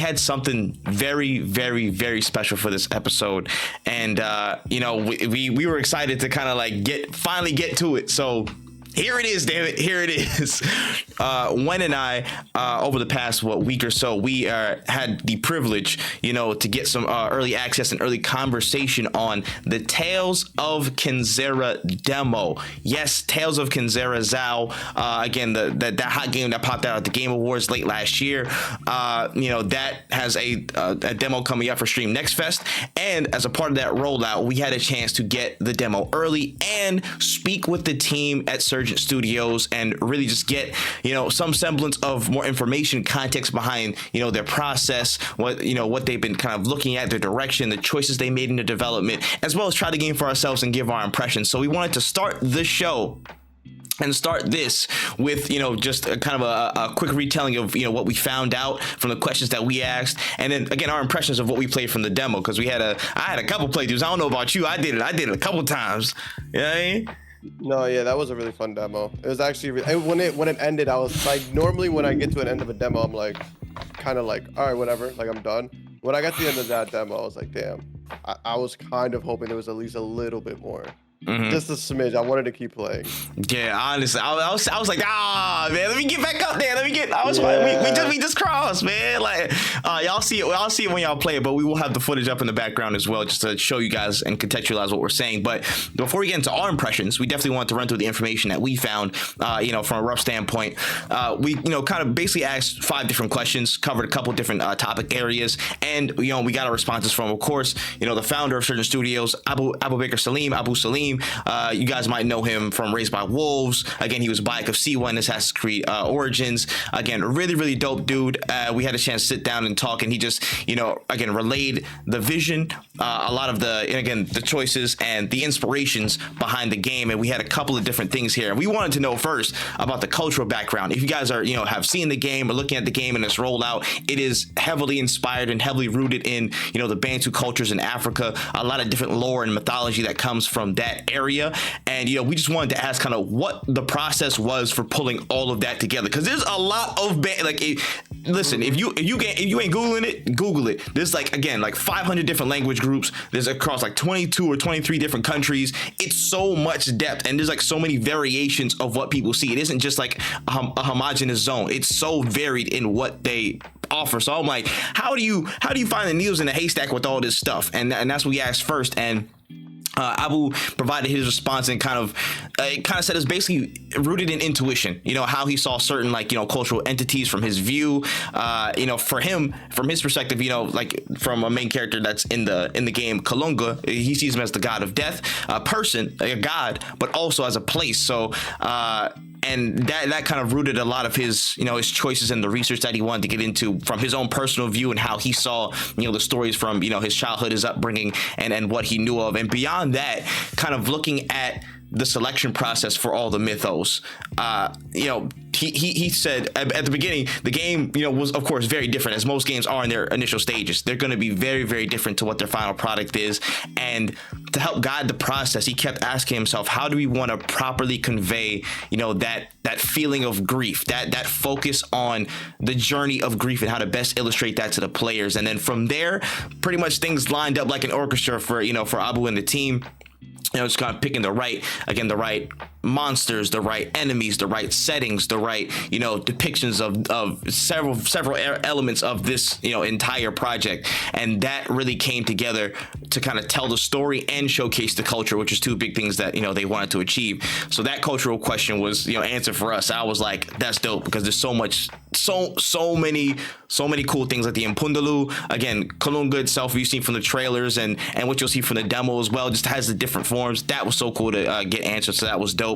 had something very, very, very special for this episode, and we were excited to kind of like finally get to it. So here it is, damn it. Here it is. Wen and I, over the past week or so, we had the privilege, to get some early access and early conversation on the Tales of Kenzera demo. Yes, Tales of Kenzera Zao. Again, that hot game that popped out at the Game Awards late last year. That has a demo coming up for Stream Next Fest, and as a part of that rollout, we had a chance to get the demo early and speak with the team at Studios and really just get some semblance of more information, context behind their process, what they've been kind of looking at, their direction, the choices they made in the development, as well as try to game for ourselves and give our impressions. So we wanted to start the show and start this with just a kind of a quick retelling of what we found out from the questions that we asked, and then again our impressions of what we played from the demo, because I had a couple playthroughs. I don't know about you, I did it a couple times. You know what I mean? No, yeah, that was a really fun demo. It was actually when it ended, I was like, normally when I get to an end of a demo, I'm like, kind of like, all right, whatever, like I'm done. When I got to the end of that demo, I was like, damn, I was kind of hoping there was at least a little bit more. Mm-hmm. Just a smidge. I wanted to keep playing. Yeah, honestly, I was like, man, let me get back up there. We just crossed, man. Like, y'all see it when y'all play it, but we will have the footage up in the background as well, just to show you guys and contextualize what we're saying. But before we get into our impressions, we definitely want to run through the information that we found. From a rough standpoint, we kind of basically asked 5 different questions, covered a couple different topic areas, and we got our responses from, of course, the founder of certain studios, Abubakar Salim, Abu Salim. You guys might know him from Raised by Wolves. Again, he was Bayek of C1 Assassin's Creed Origins. Again, really, really dope dude. We had a chance to sit down and talk, and he just, again, relayed the vision, a lot of the choices and the inspirations behind the game. And we had a couple of different things here. We wanted to know first about the cultural background. If you guys are, have seen the game or looking at the game and its rollout, it is heavily inspired and heavily rooted in, the Bantu cultures in Africa, a lot of different lore and mythology that comes from that area. And we just wanted to ask kind of what the process was for pulling all of that together, because there's a lot of listen, if you ain't googling it, Google it. There's like 500 different language groups. There's across like 22 or 23 different countries. It's so much depth, and there's like so many variations of what people see. It isn't just like a homogenous zone. It's so varied in what they offer. So I'm like, how do you find the needles in the haystack with all this stuff? And that's what we asked first. And Abu provided his response and kind of said it's basically rooted in intuition, how he saw certain cultural entities from his view, for him, from his perspective, from a main character that's in the game, Kalunga, he sees him as the god of death, a person, a god, but also as a place. So and that kind of rooted a lot of his his choices and the research that he wanted to get into from his own personal view and how he saw the stories from his childhood, his upbringing, and what he knew of. And beyond that, kind of looking at the selection process for all the mythos. He said at the beginning, the game, was of course very different, as most games are in their initial stages. They're going to be very, very different to what their final product is. And to help guide the process, he kept asking himself, how do we want to properly convey, that feeling of grief, that focus on the journey of grief and how to best illustrate that to the players. And then from there, pretty much things lined up like an orchestra for Abu and the team. Just kind of picking the right monsters, the right enemies, the right settings, the right, depictions of several elements of this, entire project. And that really came together to kind of tell the story and showcase the culture, which is 2 big things that, they wanted to achieve. So that cultural question was, answered for us. I was like, that's dope, because there's so many cool things like the Impundalu. Again, Kalunga itself, you've seen from the trailers and what you'll see from the demo as well, just has the different forms. That was so cool to get answered. So that was dope.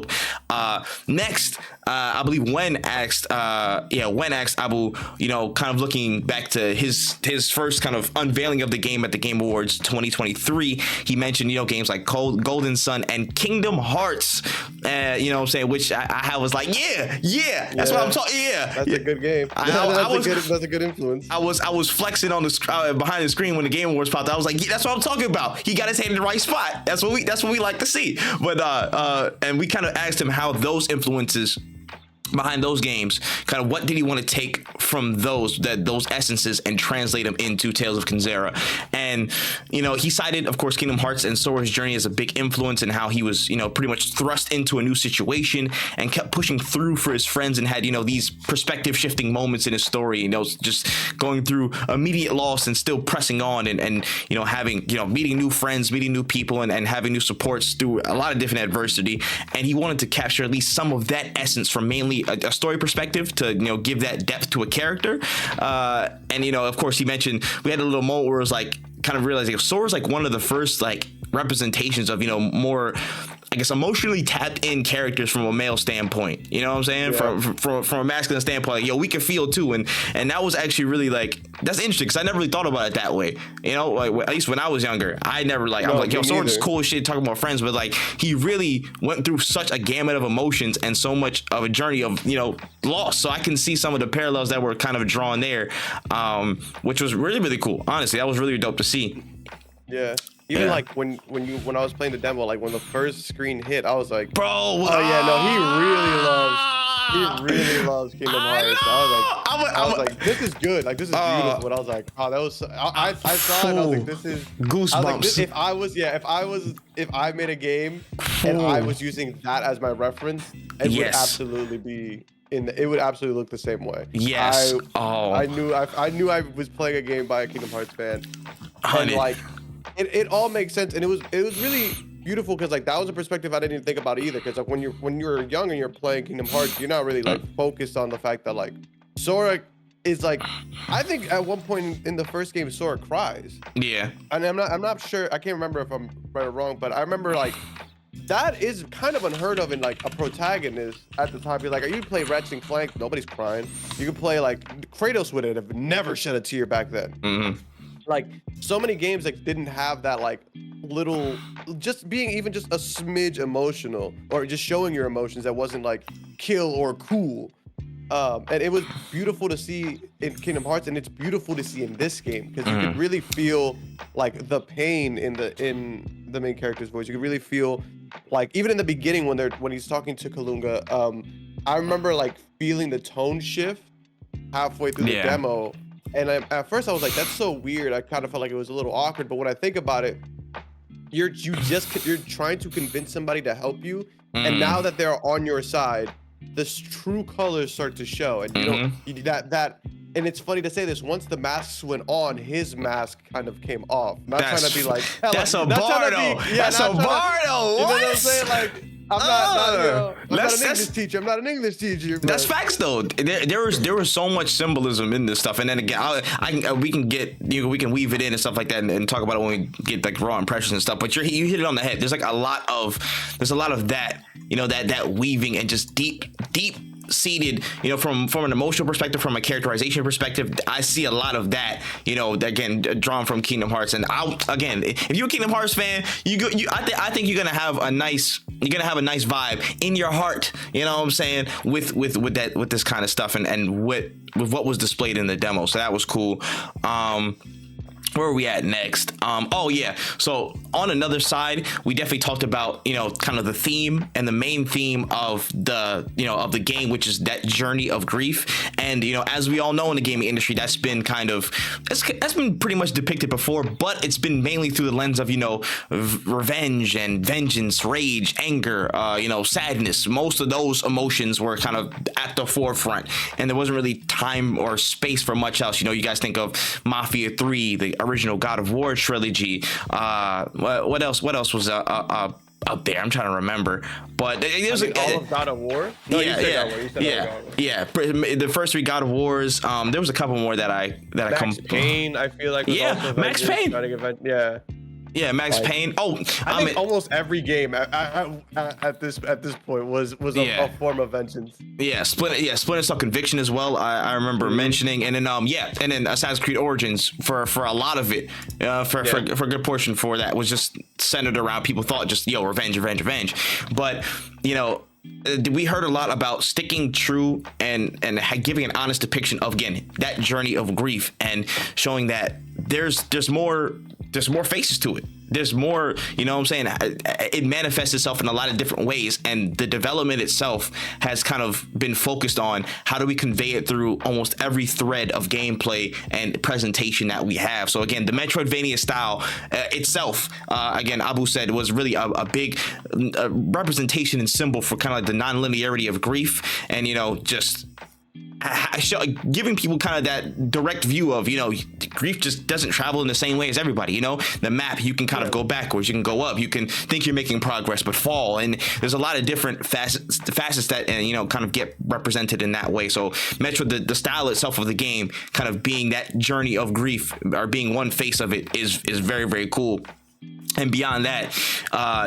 Next, I believe Wen asked Abu, kind of looking back to his first kind of unveiling of the game at the Game Awards 2023. He mentioned, games like Golden Sun and Kingdom Hearts, which I was like, that's what I'm talking. Yeah, that's a good game. That's a good influence. I was flexing on the behind the screen when the Game Awards popped. I was like, that's what I'm talking about. He got his hand in the right spot. That's what we like to see. But and we kind of asked him how those influences behind those games, kind of what did he want to take from those essences and translate them into Tales of Kenzera. And he cited, of course, Kingdom Hearts and Sora's journey as a big influence in how he was pretty much thrust into a new situation and kept pushing through for his friends, and had these perspective shifting moments in his story, just going through immediate loss and still pressing on, and having meeting new friends, meeting new people, and having new supports through a lot of different adversity. And he wanted to capture at least some of that essence from mainly a story perspective to give that depth to a character. And of course, he mentioned we had a little moment where it was like kind of realizing Sora's like one of the first like representations of more, I guess, emotionally tapped in characters from a male standpoint. You know what I'm saying? Yeah. From a masculine standpoint, like, we can feel too, and that was actually really like, that's interesting because I never really thought about it that way. Like, at least when I was younger, I never like, I was like, Sora's cool as shit talking about friends, but like he really went through such a gamut of emotions and so much of a journey of loss. So I can see some of the parallels that were kind of drawn there, which was really, really cool. Honestly, that was really dope to see. Yeah. Even like when I was playing the demo, like when the first screen hit, I was like, bro, oh yeah, no, he really loves Kingdom Hearts. I was like, this is good. Like, this is beautiful. And I was like, oh, that was. I saw it. And I was like, this is goosebumps. I was like, if I made a game and I was using that as my reference, it would absolutely be. It would absolutely look the same way. Yes. I knew I was playing a game by a Kingdom Hearts fan, and like. It all makes sense, and it was really beautiful because like that was a perspective I didn't even think about either. Because like when you're young and you're playing Kingdom Hearts, you're not really like focused on the fact that like Sora is like, I think at one point in the first game Sora cries. Yeah. And I'm not sure, I can't remember if I'm right or wrong, but I remember like that is kind of unheard of in like a protagonist at the time. You're like, you play Ratchet and Clank, nobody's crying. You can play like Kratos would have never shed a tear back then. Mm-hmm. Like so many games like didn't have that like little, just being even just a smidge emotional or just showing your emotions that wasn't like kill or cool. And it was beautiful to see in Kingdom Hearts, and it's beautiful to see in this game because you could really feel like the pain in the main character's voice. You could really feel like even in the beginning when he's talking to Kalunga, I remember like feeling the tone shift halfway through the demo. And at first I was like, that's so weird. I kind of felt like it was a little awkward. But when I think about it, you're trying to convince somebody to help you. And now that they're on your side, the true colors start to show. And and it's funny to say this, once the masks went on, his mask kind of came off. Not trying to be like, that's a Bardo. That's a Bardo. You know what I'm saying? Like, I'm not an English teacher. I'm not an English teacher. That's facts, though. There was so much symbolism in this stuff, and then again, we can weave it in and stuff like that, and talk about it when we get like raw impressions and stuff. But you hit it on the head. There's like a lot of that, that weaving and just deep seated, from an emotional perspective, from a characterization perspective. I see a lot of that, again, drawn from Kingdom Hearts. And again, if you're a Kingdom Hearts fan, I think you're gonna have a nice vibe in your heart, you know what I'm saying, with this kind of stuff and with what was displayed in the demo. So that was cool. Where are we at next? So on another side, we definitely talked about, kind of the theme and the main theme of the game, which is that journey of grief. And, as we all know in the gaming industry, that's been pretty much depicted before, but it's been mainly through the lens of, revenge and vengeance, rage, anger, sadness. Most of those emotions were kind of at the forefront, and there wasn't really time or space for much else. You guys think of Mafia 3, the original God of War trilogy. What else was up there? I'm trying to remember, but there's all of God of War. No, yeah. The first 3 God of Wars. There was a couple more that I Max Payne. I feel like was also Max Payne. Yeah, Max Payne. Oh, I think almost every game at this point was a form of vengeance. Yeah, Splinter Cell Conviction as well. I remember mentioning, and then Assassin's Creed Origins for a lot of it, for a good portion for that was just centered around people thought just revenge. But we heard a lot about sticking true and giving an honest depiction of, again, that journey of grief and showing that there's more faces to it. there's more, you know what I'm saying? It manifests itself in a lot of different ways, and the development itself has kind of been focused on how do we convey it through almost every thread of gameplay and presentation that we have. So again, the Metroidvania style itself, again, Abu said, was really a big representation and symbol for kind of like the non-linearity of grief, and, you know, just giving people kind of that direct view of, you know, grief just doesn't travel in the same way as everybody. You know, the map, you can kind of go backwards, you can go up, you can think you're making progress but fall, and there's a lot of different facets that, you know, kind of get represented in that way. So Metro, the style itself of the game, kind of being that journey of grief or being one face of it, is very, very cool. And beyond that,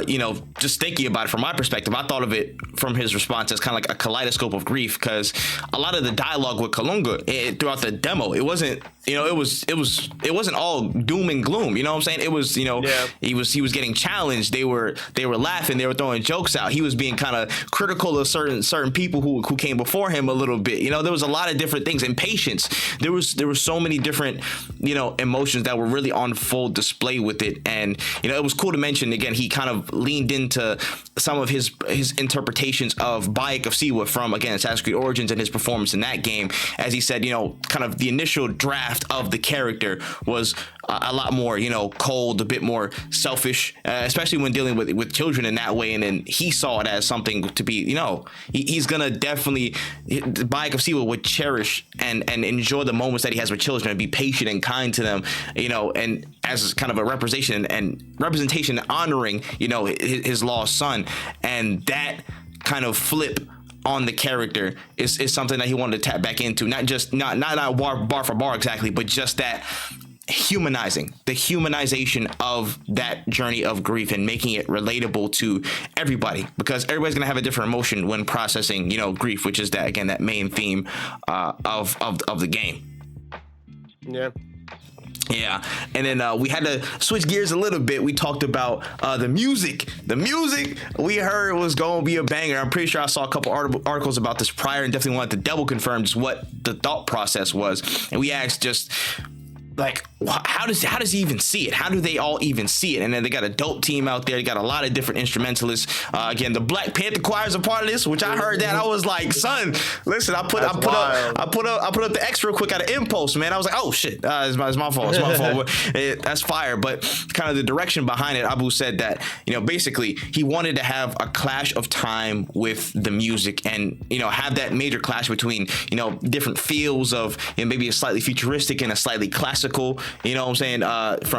you know, just thinking about it from my perspective, I thought of it from his response as kind of like a kaleidoscope of grief, because a lot of the dialogue with Kalunga throughout the demo, it wasn't, you know, it wasn't all doom and gloom. You know what I'm saying? It was, you know, he was getting challenged. They were laughing. They were throwing jokes out. He was being kind of critical of certain people who came before him a little bit. You know, there was a lot of different things. Impatience. There were so many different, you know, emotions that were really on full display with it. And, you know, it was cool to mention, again, he kind of leaned into some of his interpretations of Bayek of Siwa from, again, Assassin's Creed Origins and his performance in that game. As he said, you know, kind of the initial draft of the character was a lot more, you know, cold, a bit more selfish, especially when dealing with children in that way. And then he saw it as something to be, you know, he's gonna definitely, Bayek of Siwa would cherish and enjoy the moments that he has with children and be patient and kind to them, you know, and as kind of a representation honoring, you know, his lost son. And that kind of flip on the character is something that he wanted to tap back into, not bar for bar exactly, but just that the humanization of that journey of grief and making it relatable to everybody, because everybody's gonna have a different emotion when processing, you know, grief, which is that main theme of the game. Yeah, and then we had to switch gears a little bit. We talked about the music. The music we heard was going to be a banger. I'm pretty sure I saw a couple articles about this prior, and definitely wanted to double confirm just what the thought process was. And we asked just, like, how does he even see it? How do they all even see it? And then they got a dope team out there. They got a lot of different instrumentalists. Again, the Black Panther choir is a part of this, which I heard that I was like, son, listen, I put up the X real quick out of impulse, man. I was like, oh shit, it's my fault. It's my fault. That's fire. But kind of the direction behind it, Abu said that, you know, basically he wanted to have a clash of time with the music, and, you know, have that major clash between, you know, different feels of, you know, maybe a slightly futuristic and a slightly classical, you know what I'm saying,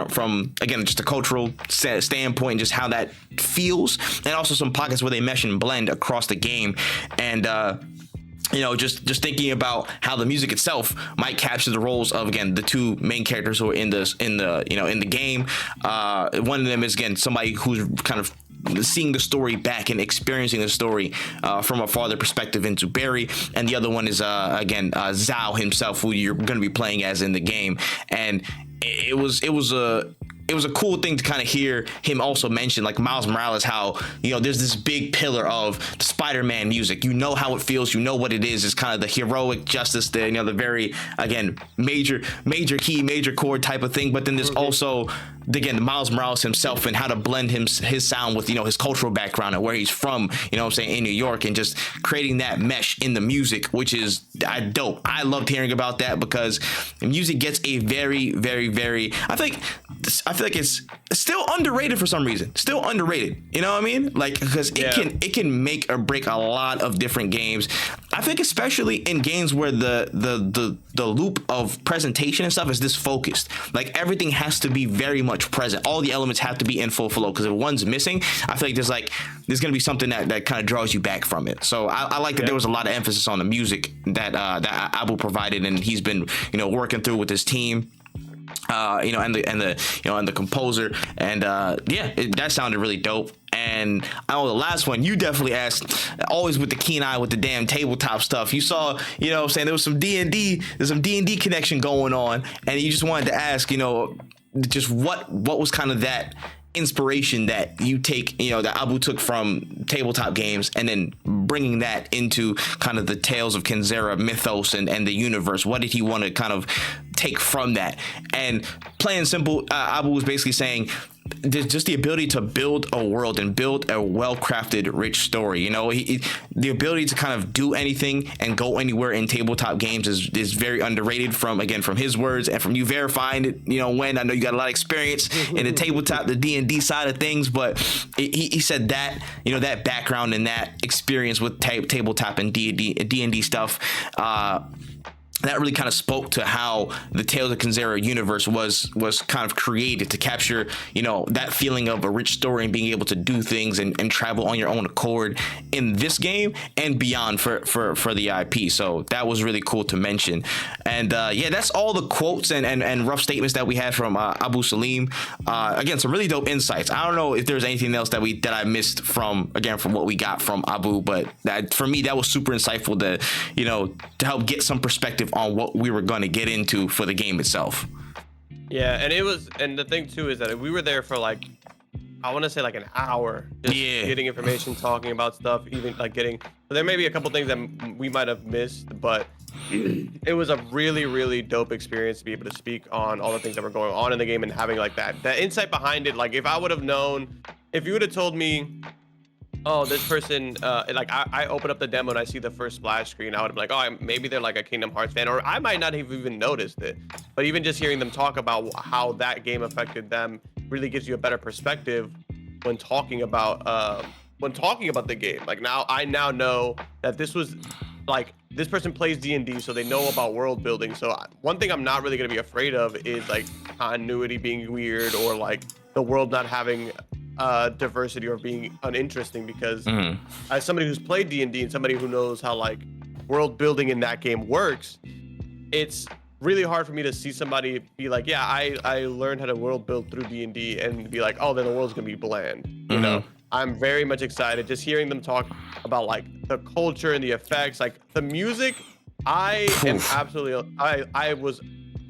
from again, just a cultural standpoint, just how that feels, and also some pockets where they mesh and blend across the game. And you know, just thinking about how the music itself might capture the roles of, again, the two main characters who are in the game. One of them is, again, somebody who's kind of seeing the story back and experiencing the story from a farther perspective into Barry, and the other one is again Zhao himself, who you're going to be playing as in the game. And it was a cool thing to kind of hear him also mention, like Miles Morales, how, you know, there's this big pillar of the Spider-Man music. You know how it feels, you know what it is. It's kind of the heroic justice, the, you know, the very, again, major key, major chord type of thing. But then there's also, again, Miles Morales himself and how to blend his sound with, you know, his cultural background and where he's from, you know what I'm saying, in New York, and just creating that mesh in the music, which is dope. I loved hearing about that, because the music gets a very, very, very, I feel like it's still underrated for some reason. Still underrated. You know what I mean? Like, because it can make or break a lot of different games. I think especially in games where the loop of presentation and stuff is this focused. Like, everything has to be very much present. All the elements have to be in full flow, because if one's missing, I feel like there's gonna be something that kind of draws you back from it. So I like that there was a lot of emphasis on the music that Abu provided, and he's been, you know, working through with his team. You know, and the composer, and that sounded really dope. And I know the last one you definitely asked, always with the keen eye with the damn tabletop stuff. You saw, you know what I'm saying, there was some D&D connection going on, and you just wanted to ask, you know, just what was kind of that inspiration that you take, you know, that Abu took from tabletop games, and then bringing that into kind of the Tales of Kenzera mythos and the universe. What did he want to kind of take from that? And plain and simple, Abu was basically saying, just the ability to build a world and build a well-crafted, rich story. You know, the ability to kind of do anything and go anywhere in tabletop games is very underrated. From his words and from you verifying it. You know, when I know you got a lot of experience in the tabletop, the D&D side of things, but he said that, you know, that background and that experience with tabletop and D&D stuff. That really kind of spoke to how the Tales of Kenzera universe was kind of created to capture, you know, that feeling of a rich story and being able to do things and travel on your own accord in this game and beyond for the IP. So that was really cool to mention. And yeah, that's all the quotes and rough statements that we had from Abu Salim. Again, some really dope insights. I don't know if there's anything else that I missed from what we got from Abu, but for me, that was super insightful to help get some perspective on what we were going to get into for the game itself. Yeah, and the thing too is that we were there for like, I want to say like an hour, just getting information, talking about stuff, even like so there may be a couple things that we might have missed, but it was a really, really dope experience to be able to speak on all the things that were going on in the game and having like that insight behind it. Like if I would have known, if you would have told me, oh, this person, like I open up the demo and I see the first splash screen, I would be like, oh, maybe they're like a Kingdom Hearts fan, or I might not have even noticed it. But even just hearing them talk about how that game affected them really gives you a better perspective when talking about the game. Like I now know that this was like, this person plays D&D, so they know about world building. So one thing I'm not really gonna be afraid of is like continuity being weird, or like the world not having diversity or being uninteresting, because as somebody who's played D&D and somebody who knows how like world building in that game works, it's really hard for me to see somebody be like, yeah, I learned how to world build through D&D, and be like, oh, then the world's gonna be bland. You know, I'm very much excited just hearing them talk about like the culture and the effects, like the music. I was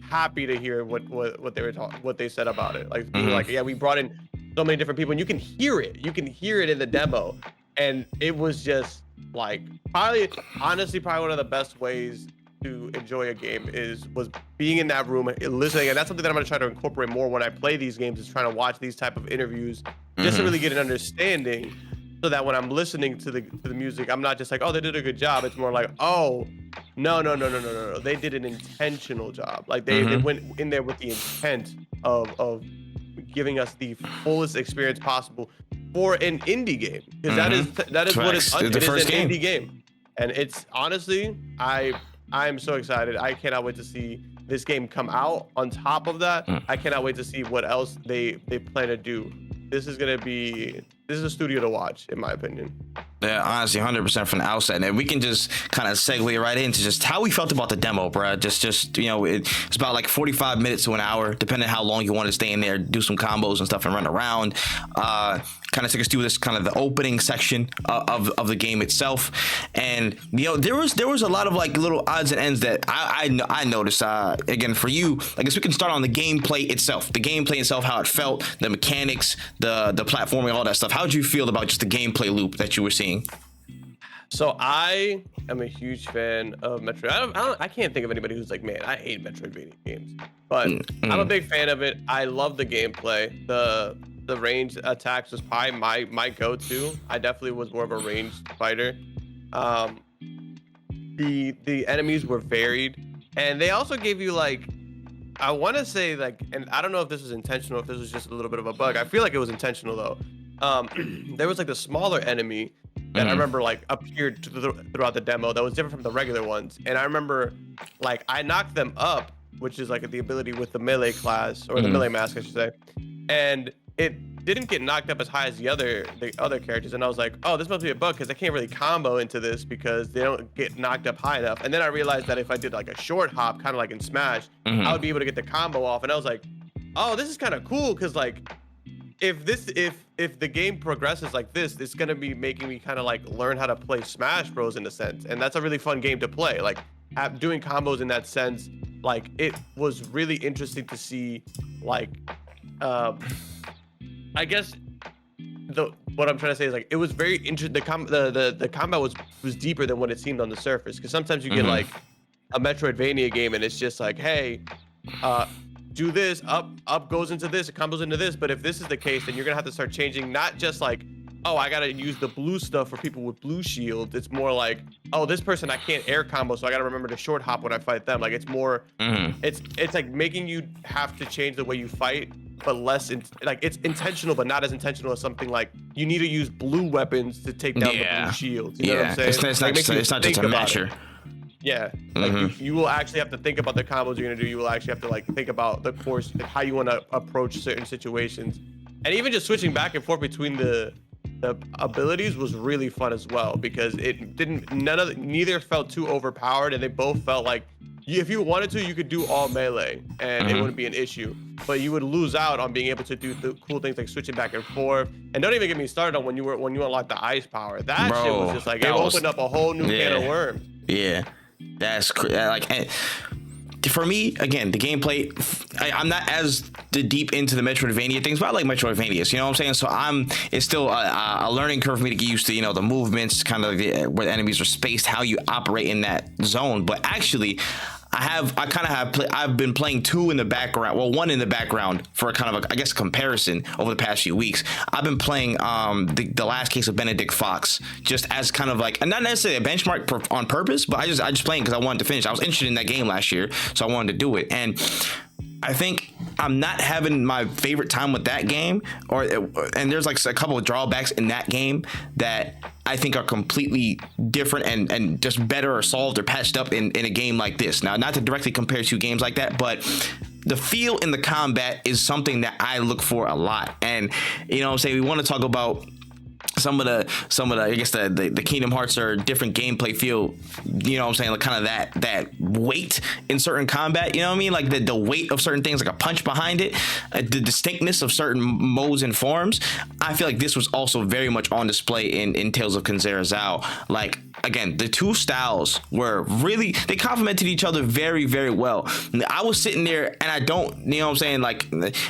happy to hear what they said about it. Like being like, yeah, we brought in so many different people, and you can hear it in the demo, and it was just like probably one of the best ways to enjoy a game was being in that room and listening. And that's something that I'm going to try to incorporate more when I play these games, is trying to watch these type of interviews just to really get an understanding, so that when I'm listening to the music, I'm not just like, oh, they did a good job. It's more like, oh, no, they did an intentional job. Like they went in there with the intent of giving us the fullest experience possible for an indie game, because that is what it is an indie game. And it's honestly, I'm so excited. I cannot wait to see this game come out. On top of that, I cannot wait to see what else they plan to do. This is a studio to watch, in my opinion. Yeah, honestly, 100% from the outset. And we can just kind of segue right into just how we felt about the demo, bro. Just you know, it's about like 45 minutes to an hour, depending on how long you want to stay in there, do some combos and stuff and run around. Kind of take us through this kind of the opening section of the game itself. And, you know, there was a lot of like little odds and ends that I noticed. Again, for you, I guess we can start on the gameplay itself. The gameplay itself, how it felt, the mechanics, the platforming, all that stuff. How did you feel about just the gameplay loop that you were seeing? So I am a huge fan of Metroid. I can't think of anybody who's like, man, I hate Metroidvania games. But I'm a big fan of it. I love the gameplay. The ranged attacks was probably my go-to. I definitely was more of a ranged fighter. The enemies were varied, and they also gave you like, I want to say like, and I don't know if this was intentional, if this was just a little bit of a bug. I feel like it was intentional though. There was like the smaller enemy that I remember like appeared throughout the demo that was different from the regular ones, and I remember like I knocked them up, which is like the ability with the melee class, or the melee mask I should say, and it didn't get knocked up as high as the other characters, and I was like, oh, this must be a bug, because I can't really combo into this because they don't get knocked up high enough. And then I realized that if I did like a short hop, kind of like in Smash, I would be able to get the combo off. And I was like, oh, this is kind of cool, because like if the game progresses like this, it's gonna be making me kind of like learn how to play Smash Bros in a sense, and that's a really fun game to play. Like doing combos in that sense, like it was really interesting to see. Like I guess what I'm trying to say is like it was very interesting. The combat was deeper than what it seemed on the surface, because sometimes you get like a Metroidvania game and it's just like, hey, do this, up goes into this, it combos into this. But if this is the case, then you're gonna have to start changing, not just like, oh, I gotta use the blue stuff for people with blue shields. It's more like, oh, this person I can't air combo, so I gotta remember to short hop when I fight them. Like, it's more, it's like making you have to change the way you fight, but less like it's intentional, but not as intentional as something like you need to use blue weapons to take down the blue shields. You know what I'm saying? It's not just a matcher. Yeah, like you will actually have to think about the combos you're gonna do. You will actually have to like think about the course and how you want to approach certain situations, and even just switching back and forth between the abilities was really fun as well, because it didn't neither felt too overpowered, and they both felt like if you wanted to, you could do all melee and it wouldn't be an issue, but you would lose out on being able to do the cool things like switching back and forth. And don't even get me started on when you unlocked the ice power. That shit was just like, it opened up a whole new can of worms. Yeah, that's like, for me, again, the gameplay, I'm not as deep into the Metroidvania things, but I like Metroidvanias, you know what I'm saying? So it's still a learning curve for me to get used to, you know, the movements, kind of where the enemies are spaced, how you operate in that zone. But actually, I've been playing two in the background. Well, one in the background for a kind of I guess comparison over the past few weeks. I've been playing the last case of Benedict Fox, just as kind of like, not necessarily a benchmark on purpose, but I just playing because I wanted to finish. I was interested in that game last year, so I wanted to do it. And I think I'm not having my favorite time with that game, and there's like a couple of drawbacks in that game that I think are completely different and just better or solved or patched up in a game like this. Now, not to directly compare two games like that, but the feel in the combat is something that I look for a lot. And, you know what I'm saying, we want to talk about some of the I guess the Kingdom Hearts are different gameplay feel, you know what I'm saying, like kind of that weight in certain combat, you know what I mean, like the weight of certain things, like a punch behind it, the distinctness of certain modes and forms. I feel like this was also very much on display in Tales of Kenzera Zao. Like, again, the two styles were really, they complemented each other very, very well. I was sitting there and I don't, you know what I'm saying, like,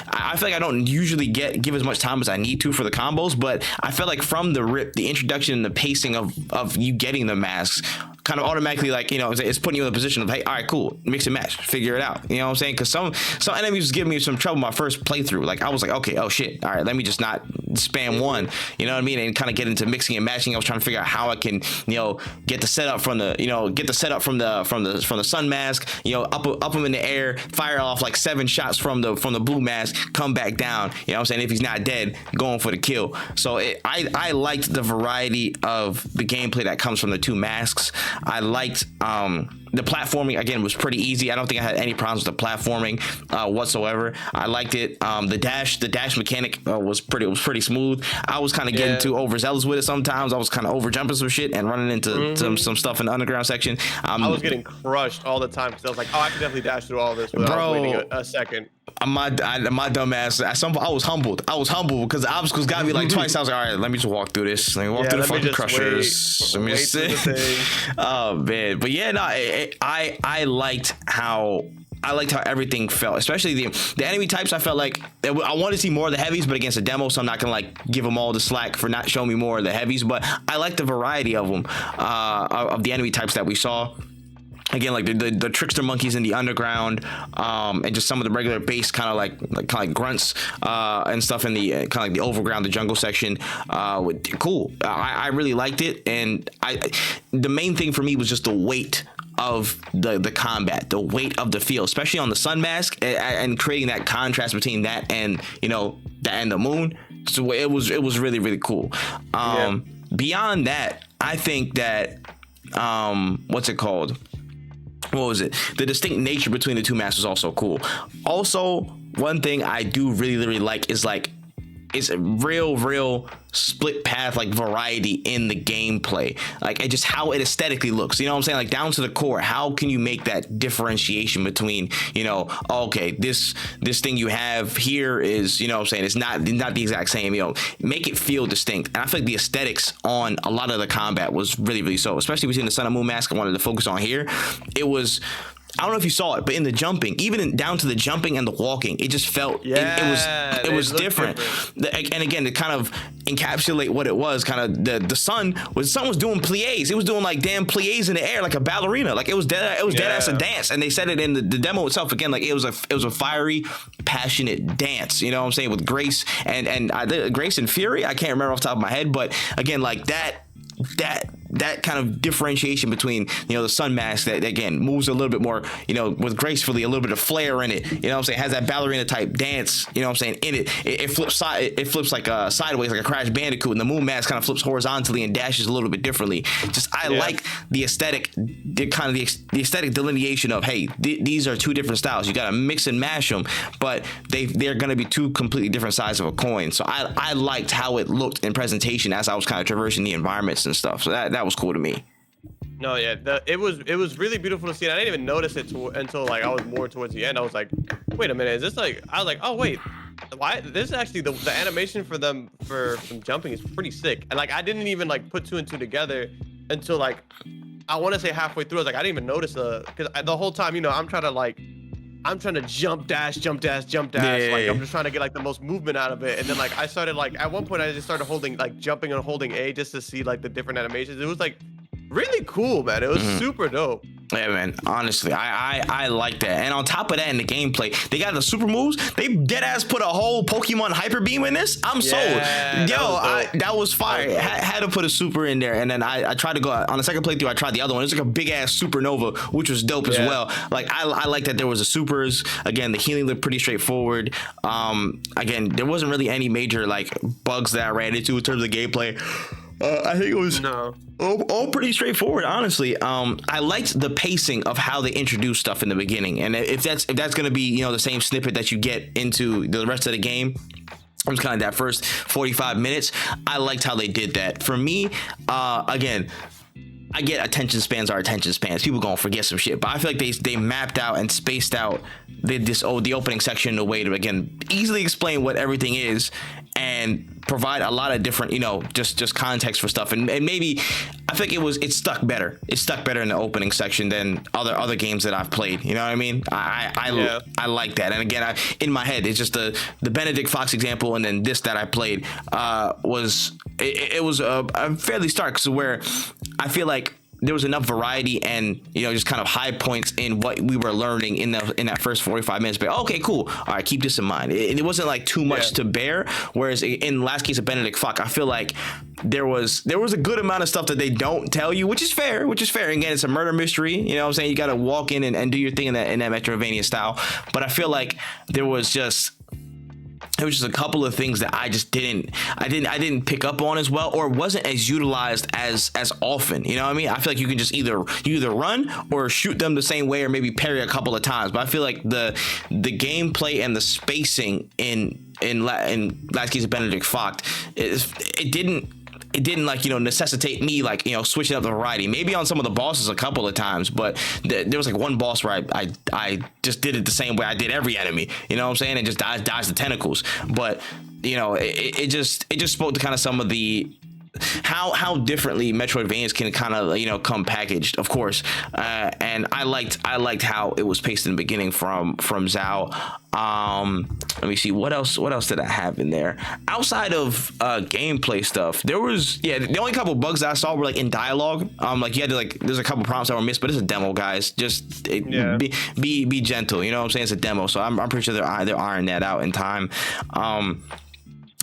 I feel like I don't usually give as much time as I need to for the combos, but I felt like from the rip, the introduction and the pacing of you getting the masks kind of automatically, like, you know, it's putting you in a position of, hey, all right, cool, mix and match, figure it out, you know what I'm saying? Because some enemies was giving me some trouble my first playthrough. Like, I was like, okay, oh shit, all right, let me just not spam one, you know what I mean, and kind of get into mixing and matching. I was trying to figure out how I can, you know, get the setup from the sun mask, you know, up him in the air, fire off like 7 shots from the blue mask, come back down, you know what I'm saying, if he's not dead, going for the kill. So I liked the variety of the gameplay that comes from the two masks. I liked the platforming, again, was pretty easy. I don't think I had any problems with the platforming whatsoever. I liked it. The dash mechanic was pretty smooth. I was kind of getting too overzealous with it sometimes. I was kind of over jumping some shit and running into some stuff in the underground section. I was getting crushed all the time because I was like, oh, I can definitely dash through all this without waiting a second. My dumb ass. I was humbled because the obstacles got me like twice. I was like, all right, let me just walk through this. Let me walk through the fucking crushers. Let me just sit. Oh man, but yeah, no, I liked how everything felt, especially the enemy types. I felt like I wanted to see more of the heavies, but against a demo, so I'm not gonna like give them all the slack for not showing me more of the heavies. But I like the variety of them, of the enemy types that we saw. Again, like the trickster monkeys in the underground, and just some of the regular base kind of like grunts and stuff in the kind of like the overground, the jungle section. Cool. I really liked it, and the main thing for me was just the weight of the combat, the weight of the feel, especially on the sun mask, and creating that contrast between that and, you know, that and the moon. So it was really, really cool. Beyond that, I think that what's it called? What was it? The distinct nature between the two masks was also cool. Also, one thing I do really, really like is like, it's a real split path, like variety in the gameplay, like it just how it aesthetically looks, you know what I'm saying, like down to the core. How can you make that differentiation between, you know, okay, this thing you have here is, you know what I'm saying, it's not the exact same, you know, make it feel distinct. And I feel like the aesthetics on a lot of the combat was really, really so, especially between the Sun and Moon mask I wanted to focus on here. It was, I don't know if you saw it, but in the jumping, even down to the jumping and the walking, it just felt, it was different. And again, it kind of encapsulate what it was. Kind of the son was doing plies. He was doing like damn plies in the air like a ballerina. Like it was dead ass a dance. And they said it in the demo itself again. Like it was a fiery, passionate dance. You know what I'm saying, with grace and grace and fury. I can't remember off the top of my head, but again, like that kind of differentiation between, you know, the sun mask that again moves a little bit more, you know, with gracefully, a little bit of flair in it, you know what I'm saying, has that ballerina type dance, you know what I'm saying, in it flips like sideways like a Crash Bandicoot, and the moon mask kind of flips horizontally and dashes a little bit differently. Just I like the aesthetic, the aesthetic delineation of, hey, these are two different styles, you gotta mix and mash them, but they're gonna be two completely different sides of a coin. So I liked how it looked in presentation as I was kind of traversing the environments and stuff. So that was cool to me. No, yeah, it was really beautiful to see. And I didn't even notice it until like I was more towards the end. I was like, wait a minute, is this like? I was like, oh wait, why? This is actually the animation for them jumping is pretty sick. And like I didn't even like put two and two together until like I want to say halfway through. I was like, I didn't even notice because the whole time, you know, I'm trying to jump dash. Yeah. Like I'm just trying to get like the most movement out of it. And then like I started like at one point I just started jumping and holding A just to see like the different animations. It was like really cool, man. It was super dope. Yeah, man. Honestly, I like that. And on top of that, in the gameplay, they got the super moves. They dead ass put a whole Pokemon Hyper Beam in this. I'm sold. That was fire. Had to put a super in there. And then I tried to go on the second playthrough. I tried the other one. It's like a big ass supernova, which was dope as well. Like I like that there was a supers. Again, the healing looked pretty straightforward. Again, there wasn't really any major like bugs that I ran into in terms of gameplay. I think it was all pretty straightforward, honestly. I liked the pacing of how they introduced stuff in the beginning, and if that's going to be, you know, the same snippet that you get into the rest of the game, it was kind of that first 45 minutes. I liked how they did that. For me, again, I get attention spans are attention spans. People gonna forget some shit, but I feel like they mapped out and spaced out the opening section in a way to, again, easily explain what everything is and provide a lot of different, you know, just context for stuff. And maybe I think it stuck better. It stuck better in the opening section than other games that I've played. You know what I mean? I like that. And again, in my head, it's just the Benedict Fox example, and then this that I played was fairly stark, so where I feel like there was enough variety and, you know, just kind of high points in what we were learning in that first 45 minutes. But okay, cool. All right, keep this in mind. It wasn't like too much to bear. Whereas in the last case of Benedict Fox, I feel like there was a good amount of stuff that they don't tell you, which is fair. Again, it's a murder mystery. You know what I'm saying? You got to walk in and do your thing in that Metroidvania style. But I feel like there was just a couple of things that I just didn't pick up on as well, or wasn't as utilized as often. You know what I mean? I feel like you can just either run or shoot them the same way, or maybe parry a couple of times. But I feel like the gameplay and the spacing in last case of Benedict Fox, it didn't like, you know, necessitate me like, you know, switching up the variety. Maybe on some of the bosses a couple of times, but there was like one boss where I just did it the same way I did every enemy, you know what I'm saying, and just dodged the tentacles. But, you know, it just spoke to kind of some of the how differently Metroidvanias can kind of, you know, come packaged, of course. And I liked how it was paced in the beginning from Zhao. Let me see, what else did I have in there outside of gameplay stuff. There was the only couple bugs that I saw were like in dialogue. Like you had to like, there's a couple prompts that were missed, but it's a demo, guys. Just be gentle, you know what I'm saying? It's a demo, so I'm pretty sure they're ironing that out in time.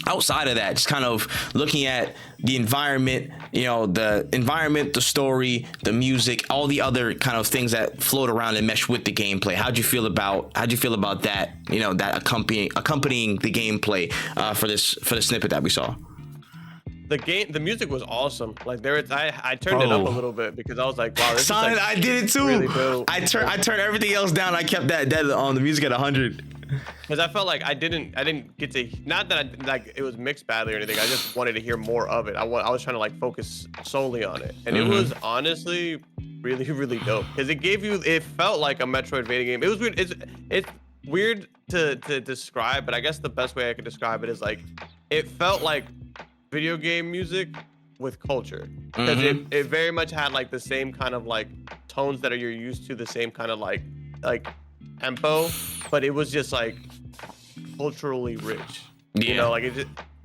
Outside of that, just kind of looking at the environment, you know, the story, the music, all the other kind of things that float around and mesh with the gameplay. How'd you feel about that? You know, that accompanying the gameplay for this snippet that we saw. The music was awesome. Like I turned it up a little bit because I was like, wow, this is like, I did it too. Really dope. I turned everything else down. I kept that on the music at 100. Because I felt like I didn't get to, not that it was mixed badly or anything. I just wanted to hear more of it. I was trying to like focus solely on it, and it was honestly really, really dope because it felt like a Metroidvania game. It was weird. It's weird to describe, but I guess the best way I could describe it is like it felt like video game music with culture, because it very much had like the same kind of like tones that you're used to, the same kind of like tempo, but it was just like culturally rich. You know, like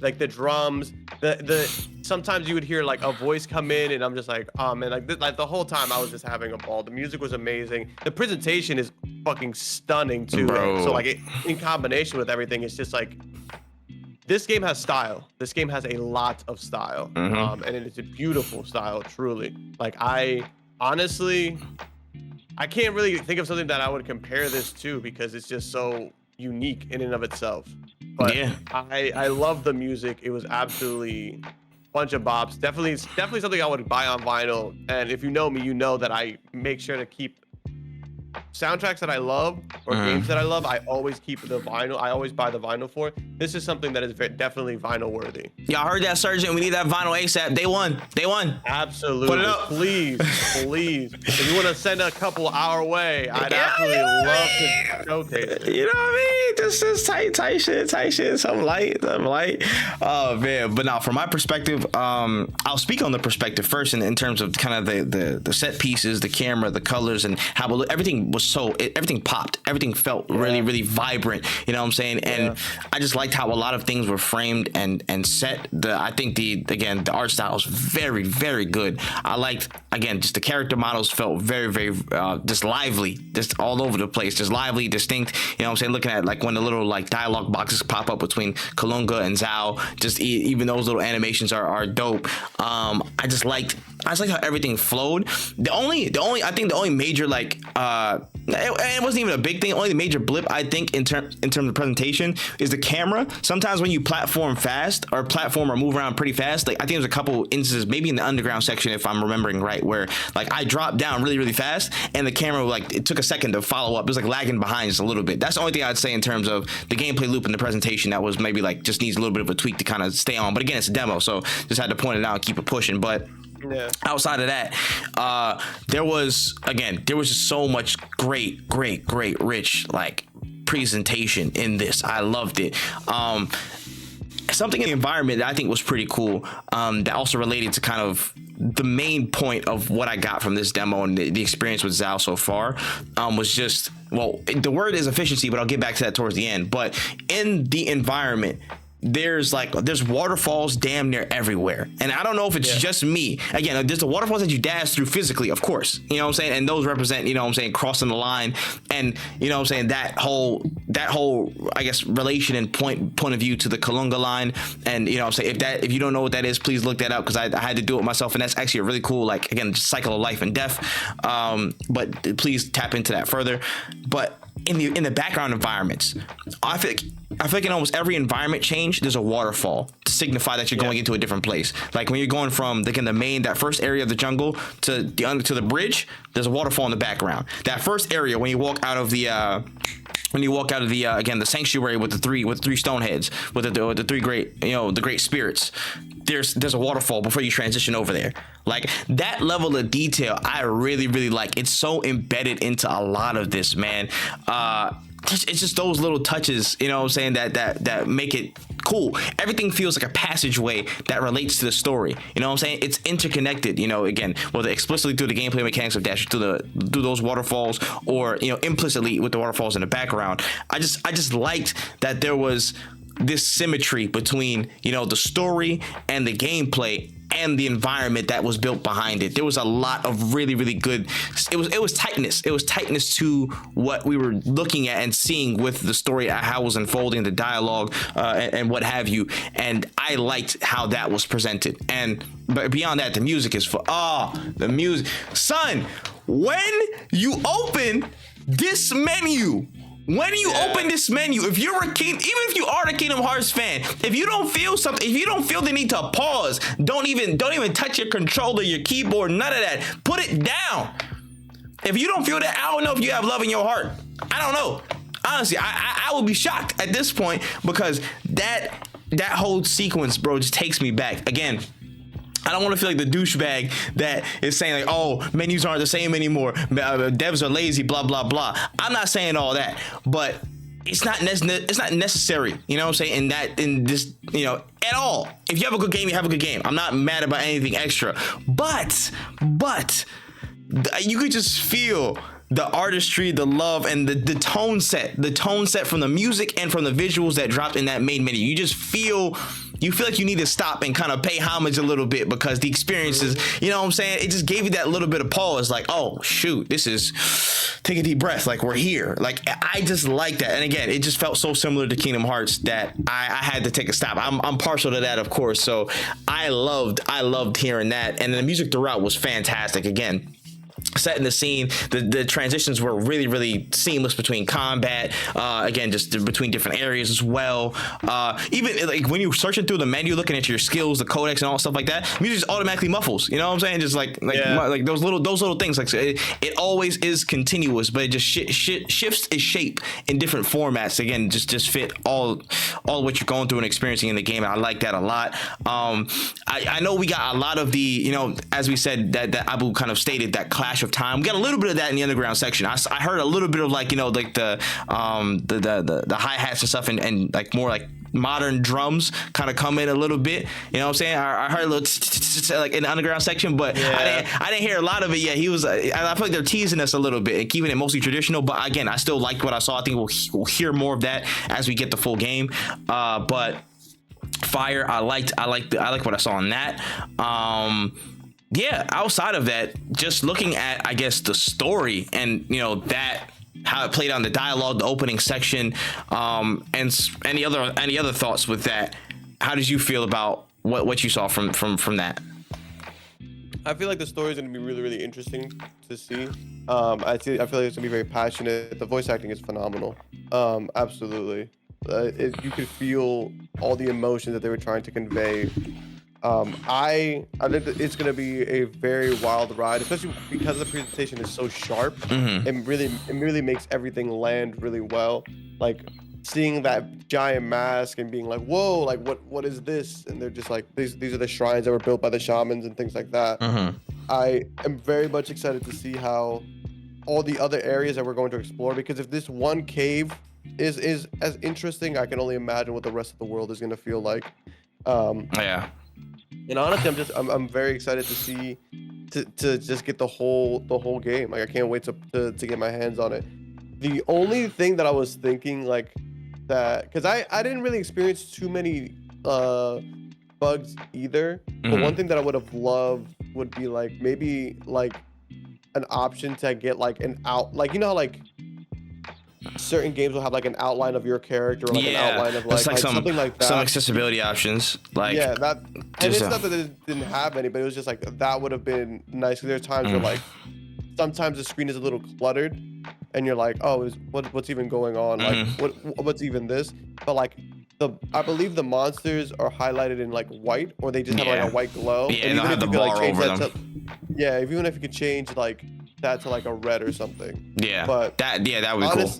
like the drums, the sometimes you would hear like a voice come in, and I'm just like, oh man, like the whole time I was just having a ball. The music was amazing. The presentation is fucking stunning too. Bro. So like in combination with everything, it's just like, this game has style. This game has a lot of style, and it's a beautiful style, truly. Like I honestly, I can't really think of something that I would compare this to because it's just so unique in and of itself. But yeah, I love the music. It was absolutely bunch of bops. Definitely something I would buy on vinyl. And if you know me, you know that I make sure to keep soundtracks that I love or games that I love. I always keep the vinyl. I always buy the vinyl for it. This is something that is definitely vinyl worthy. Y'all heard that, Surgeon? We need that vinyl ASAP. Day one. Absolutely. Put it up. Please. If you want to send a couple our way, I'd absolutely love to showcase it. You know what I mean? Just tight shit. Something light. Oh man. But now, from my perspective, I'll speak on the perspective first in terms of kind of the set pieces, the camera, the colors, and how everything was everything popped. Everything felt really vibrant. You know what I'm saying? And I just liked how a lot of things were framed and set. I think the art style was very good. I liked, again, just the character models felt very just lively, just all over the place, just lively, distinct. You know what I'm saying? Looking at like when the little like dialogue boxes pop up between Kalunga and Zhao, just even those little animations are dope. I just liked how everything flowed. I think the only major like it wasn't even a big thing. Only the major blip I think in terms of presentation is the camera. Sometimes when you platform fast or move around pretty fast, like I think there's a couple instances, maybe in the underground section if I'm remembering right, where like I dropped down really fast and the camera like it took a second to follow up. It was like lagging behind just a little bit. That's the only thing I'd say in terms of the gameplay loop and the presentation that was maybe like just needs a little bit of a tweak to kind of stay on. But again, it's a demo, so just had to point it out and keep it pushing. But outside of that, there was just so much great rich like presentation in this. I loved it. Something in the environment that I think was pretty cool, that also related to kind of the main point of what I got from this demo and the experience with Zhao so far, was just, well, the word is efficiency, but I'll get back to that towards the end. But in the environment, there's waterfalls damn near everywhere. And I don't know if it's just me. Again, there's the waterfalls that you dash through physically, of course. You know what I'm saying? And those represent, you know what I'm saying, crossing the line. And, you know what I'm saying, that whole, I guess, relation and point of view to the Kalunga line. And, you know what I'm saying, if you don't know what that is, please look that up, because I had to do it myself. And that's actually a really cool, like, again, cycle of life and death. But please tap into that further. But in the background environments, I feel like in almost every environment change, there's a waterfall to signify that you're going into a different place. Like when you're going from that first area of the jungle to the bridge, there's a waterfall in the background. That first area when you walk out of the again, the sanctuary with the three stone heads, with the three great, the great spirits, there's a waterfall before you transition over there. Like that level of detail, I really like. It's so embedded into a lot of this, man. It's just those little touches, you know what I'm saying, that make it cool. Everything feels like a passageway that relates to the story. You know what I'm saying? It's interconnected, again, whether explicitly through the gameplay mechanics of dashing through those waterfalls, or, implicitly with the waterfalls in the background. I just liked that there was this symmetry between, the story and the gameplay and the environment that was built behind it. There was a lot of really good. It was tightness. It was tightness to what we were looking at and seeing with the story, how it was unfolding, the dialogue, and what have you. And I liked how that was presented. But beyond that, the music is the music, son. When you open this menu. Open this menu, if you're even if you are a Kingdom Hearts fan, if you don't feel something, if you don't feel the need to pause, don't even touch your controller, your keyboard, none of that. Put it down. If you don't feel that, I don't know if you have love in your heart. I don't know. Honestly, I would be shocked at this point, because that whole sequence, bro, just takes me back. Again, I don't want to feel like the douchebag that is saying like, oh, menus aren't the same anymore, devs are lazy, blah blah blah. I'm not saying all that, but it's not necessary. You know what I'm saying? In this, at all. If you have a good game, you have a good game. I'm not mad about anything extra, but you could just feel the artistry, the love, and the tone set from the music and from the visuals that dropped in that main menu. You feel like you need to stop and kind of pay homage a little bit, because the experiences, you know what I'm saying? It just gave you that little bit of pause, like, oh shoot, take a deep breath, like we're here. Like, I just like that. And again, it just felt so similar to Kingdom Hearts that I had to take a stop. I'm partial to that, of course. So I loved hearing that. And the music throughout was fantastic. Again, setting the scene, the transitions were really, really seamless between combat, again, just between different areas as well. Even like when you're searching through the menu, looking at your skills, the codex and all stuff like that, music just automatically muffles, you know what I'm saying? Just like those little things, like it always is continuous, but it just shifts its shape in different formats. Again, just fit all what you're going through and experiencing in the game. And I like that a lot. I know we got a lot of the, you know, as we said, that Abu kind of stated, that clash of time. We got a little bit of that in the underground section. I heard a little bit of, like, you know, like the hi-hats and stuff, and like more like modern drums kind of come in a little bit, you know what I'm saying? I heard a little like in the underground section, but I didn't hear a lot of it yet. He was, I feel like they're teasing us a little bit and keeping it mostly traditional, but again, I still liked what I saw. I think we'll hear more of that as we get the full game. But Fire, I like what I saw in that. Yeah, outside of that, just looking at, I guess, the story and, you know, that how it played on the dialogue, the opening section, and any other thoughts with that. How did you feel about what you saw from that? I feel like the story is going to be really, really interesting to see. I feel like it's going to be very passionate. The voice acting is phenomenal. Absolutely. You could feel all the emotions that they were trying to convey. I think that it's going to be a very wild ride, especially because the presentation is so sharp. It really makes everything land really well. Like, seeing that giant mask and being like, whoa, like what is this? And they're just like, these are the shrines that were built by the shamans and things like that. I am very much excited to see how all the other areas that we're going to explore, because if this one cave is as interesting, I can only imagine what the rest of the world is going to feel like. And honestly, I'm very excited to see to just get the whole game. Like, I can't wait to get my hands on it. The only thing that I was thinking, like, that, because I didn't really experience too many bugs either. But one thing that I would have loved would be like maybe like an option to get like an out, like, you know how like certain games will have like an outline of your character, or like an outline of like something like that. Some accessibility options, like that. And it's not that it didn't have any, but it was just like that would have been nice. Because there are times where like sometimes the screen is a little cluttered, and you're like, oh, what's even going on? Like what's even this? But like I believe the monsters are highlighted in like white, or they just have like a white glow. Yeah, and they'll have the bar over them. Even if you could change like that to like a red or something. Yeah, but that would be cool.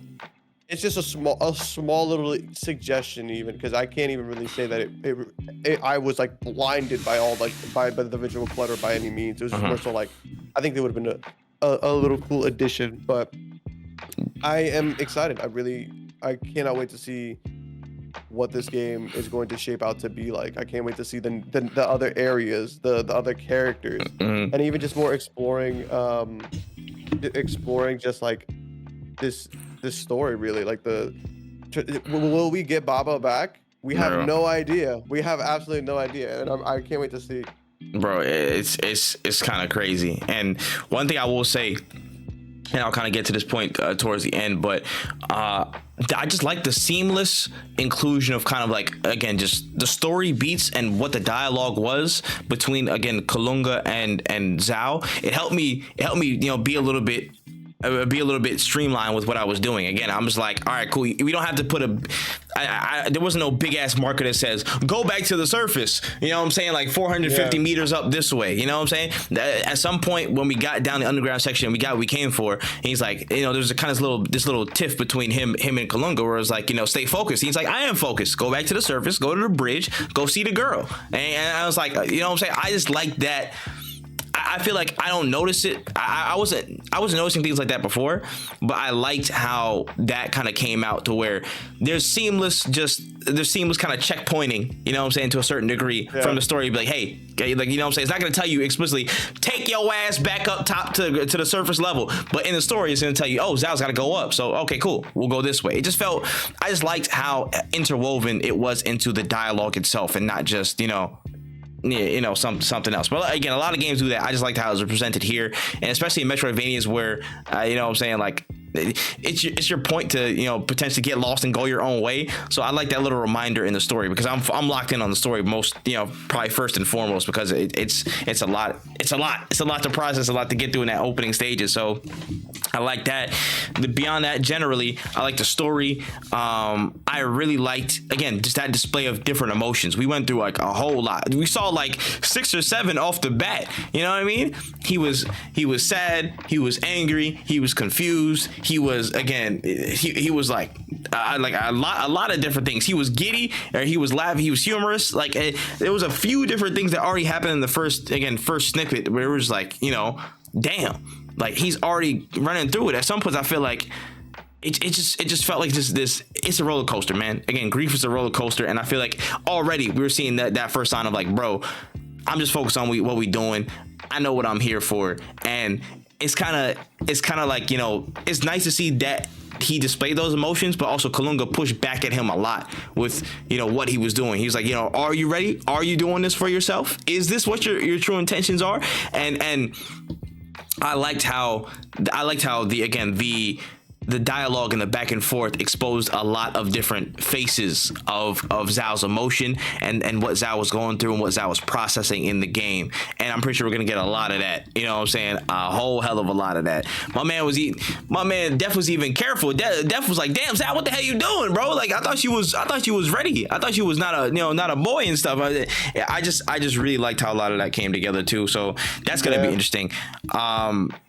It's just a small little suggestion, even, because I can't even really say that I was like blinded by all by the visual clutter by any means. It was just more so like, I think they would have been a little cool addition. But I am excited. I cannot wait to see what this game is going to shape out to be like. I can't wait to see the other areas, the other characters, and even just more exploring just like this story, really. Like, will we get Baba back? We have no idea. We have absolutely no idea, and I can't wait to see. Bro, it's kind of crazy. And one thing I will say, and I'll kind of get to this point towards the end, but I just like the seamless inclusion of kind of like, again, just the story beats and what the dialogue was between, again, Kalunga and Zhao. It helped me, you know, be a little bit streamlined with what I was doing. Again, I'm just like, all right, cool. We don't have to put there wasn't no big ass marker that says go back to the surface. You know what I'm saying? Like 450 meters up this way. You know what I'm saying? At some point when we got down the underground section, we got what we came for. And he's like, you know, there's a kind of this little tiff between him and Kalunga, where it's like, you know, stay focused. He's like, I am focused. Go back to the surface. Go to the bridge. Go see the girl. And I was like, you know what I'm saying? I just like that. I feel like I don't notice it. I wasn't noticing things like that before, but I liked how that kind of came out to where there's seamless kind of checkpointing, you know what I'm saying, to a certain degree from the story. Be like, hey, like, you know what I'm saying, it's not gonna tell you explicitly take your ass back up top to the surface level, but in the story it's gonna tell you, oh, Zhao's gotta go up, so okay, cool, we'll go this way. It just felt, I just liked how interwoven it was into the dialogue itself and not just, you know, something else. But again, a lot of games do that. I just liked how it was presented here, and especially in Metroidvanias where you know what I'm saying, like it's your point to, you know, potentially get lost and go your own way. So I like that little reminder in the story, because I'm locked in on the story most, you know, probably first and foremost, because it's a lot to process, a lot to get through in that opening stages. So I like that. Beyond that, generally, I like the story. I really liked, again, just that display of different emotions. We went through like a whole lot. We saw like 6 or 7 off the bat. You know what I mean? He was sad. He was angry. He was confused. He was, again, he was like a lot of different things. He was giddy, or he was laughing. He was humorous. Like there was a few different things that already happened in the first snippet where it was like, you know, damn. Like he's already running through it. At some points, I feel like it just felt like this. It's a roller coaster, man. Again, grief is a roller coaster, and I feel like already we were seeing that first sign of like, bro, I'm just focused on what we doing. I know what I'm here for, and it's kind of like, you know, it's nice to see that he displayed those emotions, but also Kalunga pushed back at him a lot with, you know, what he was doing. He was like, you know, are you ready? Are you doing this for yourself? Is this what your true intentions are? And I liked how the dialogue and the back and forth exposed a lot of different faces of Zhao's emotion and what Zhao was going through and what Zhao was processing in the game. And I'm pretty sure we're gonna get a lot of that. You know what I'm saying? A whole hell of a lot of that. My man Def was even careful. Def was like, damn, Zhao, what the hell you doing, bro? Like I thought you was ready. I thought you was not a boy and stuff. I just really liked how a lot of that came together too. So that's gonna be interesting.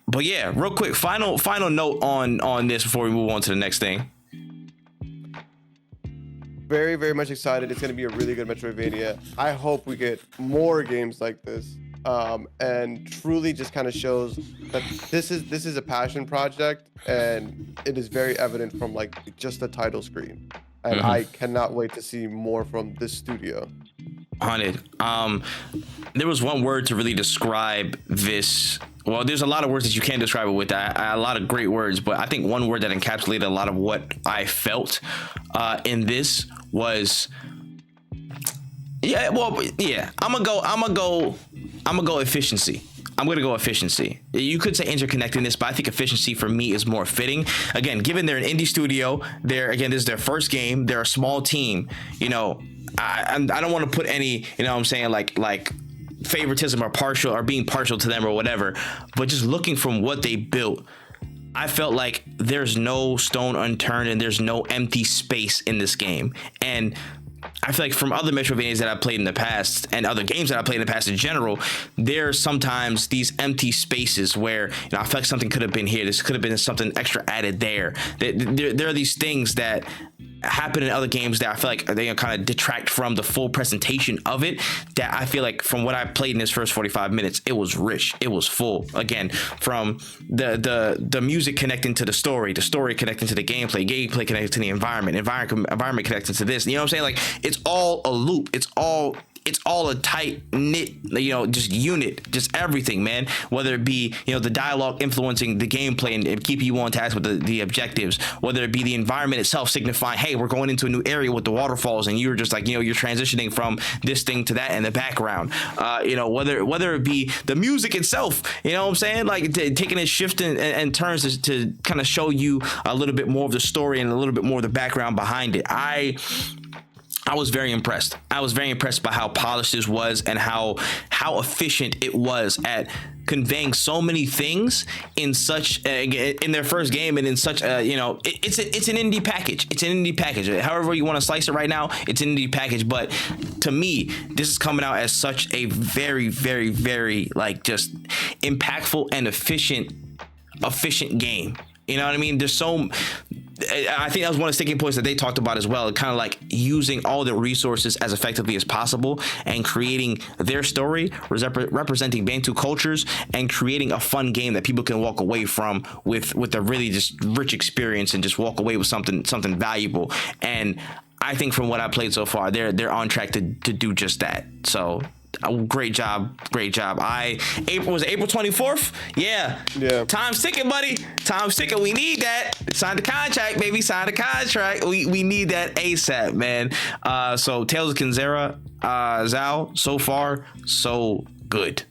But yeah, real quick, final note on this before we move on to the next thing. Very, very much excited. It's going to be a really good Metroidvania. I hope we get more games like this, and truly just kind of shows that this is a passion project, and it is very evident from like just the title screen. And I cannot wait to see more from this studio. 100. There was one word to really describe this. Well, there's a lot of words that you can't describe it with. A lot of great words, but I think one word that encapsulated a lot of what I felt in this was, I'm gonna go efficiency. I'm gonna go efficiency. You could say interconnectedness, but I think efficiency for me is more fitting. Again, given they're an indie studio, this is their first game. They're a small team. You know, I don't want to put any, you know what I'm saying, like favoritism or being partial to them or whatever, but just looking from what they built, I felt like there's no stone unturned and there's no empty space in this game. And I feel like from other Metroidvanias that I've played in the past and other games that I've played in the past in general, there's sometimes these empty spaces where, you know, I feel like something could have been here. This could have been something extra added there. There are these things that happen in other games that I feel like they kind of detract from the full presentation of it, that I feel like from what I played in this first 45 minutes, it was rich, it was full. Again, from the music connecting to the story connecting to the gameplay connecting to the environment connecting to this, you know what I'm saying? Like it's all a loop, it's all a tight knit, you know, just unit, just everything, man. Whether it be, you know, the dialogue influencing the gameplay and keeping you on task with the objectives, whether it be the environment itself signifying, hey, we're going into a new area with the waterfalls, and you're just like, you know, you're transitioning from this thing to that in the background. You know, whether it be the music itself, you know what I'm saying, like taking a shift and turns to kind of show you a little bit more of the story and a little bit more of the background behind it. I was very impressed. I was very impressed by how polished this was and how efficient it was at conveying so many things in such in their first game and in such you know, it's an indie package. It's an indie package. However you want to slice it right now, it's an indie package. But to me, this is coming out as such a very, very, very like just impactful and efficient game. You know what I mean? I think that was one of the sticking points that they talked about as well. Kind of like using all the resources as effectively as possible and creating their story, representing Bantu cultures, and creating a fun game that people can walk away from with a really just rich experience and just walk away with something valuable. And I think from what I played so far, they're on track to do just that. So. Great job. Was it April 24th? Yeah. Time's ticking, buddy. Time's ticking. We need that. Sign the contract, baby. Sign the contract. We need that ASAP, man. So Tales of Kenzera, Zao, so far so good.